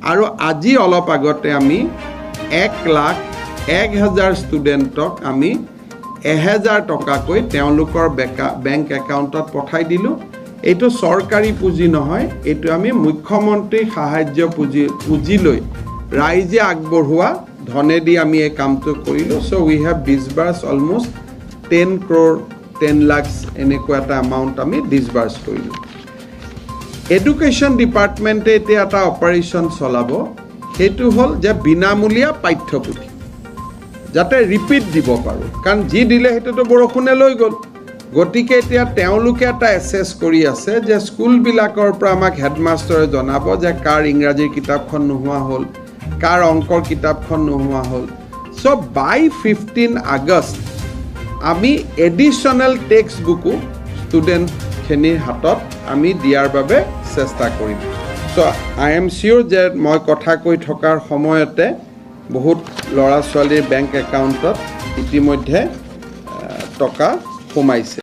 আৰু আজি অলপ আগতে আমি 1,01,000 ষ্টুডেণ্টক আমি 1,000 টকাকৈ তেওঁলোকৰ বেংক একাউণ্টত পঠাই দিলোঁ। এইটো চৰকাৰী পুঁজি নহয়, এইটো আমি মুখ্যমন্ত্ৰী সাহায্য পুঁজি লৈ ৰাইজে আগবঢ়োৱা ধনেদি আমি এই কামটো কৰিলোঁ। চ' উই হেভ ডিছবাৰ্চ অলমষ্ট 10 crore 10 lakhs এনেকুৱা এটা এমাউণ্ট আমি ডিছবাৰ্চ কৰিলোঁ। এডুকেশ্যন ডিপাৰ্টমেণ্টে এতিয়া এটা অপাৰেশ্যন চলাব, সেইটো হ'ল যে বিনামূলীয়া পাঠ্যপুথি যাতে ৰিপিট দিব পাৰোঁ, কাৰণ যি দিলে সেইটোতো বৰষুণে লৈ গ'ল। গতিকে এতিয়া তেওঁলোকে এটা এছেছ কৰি আছে যে স্কুলবিলাকৰ পৰা আমাক হেডমাষ্টাৰে জনাব যে কাৰ ইংৰাজীৰ কিতাপখন নোহোৱা হ'ল, কাৰ অংকৰ কিতাপখন নোহোৱা হ'ল। চ' বাই 15 আগষ্ট আমি এডিশ্যনেল টেক্সট বুকো ষ্টুডেণ্টখিনিৰ হাতত আমি দিয়াৰ বাবে চেষ্টা কৰিম। চ' আই এম চিয়'ৰ যে মই কথা কৈ থকাৰ সময়তে বহুত ল'ৰা ছোৱালীৰ বেংক একাউণ্টত ইতিমধ্যে টকা সোমাইছে।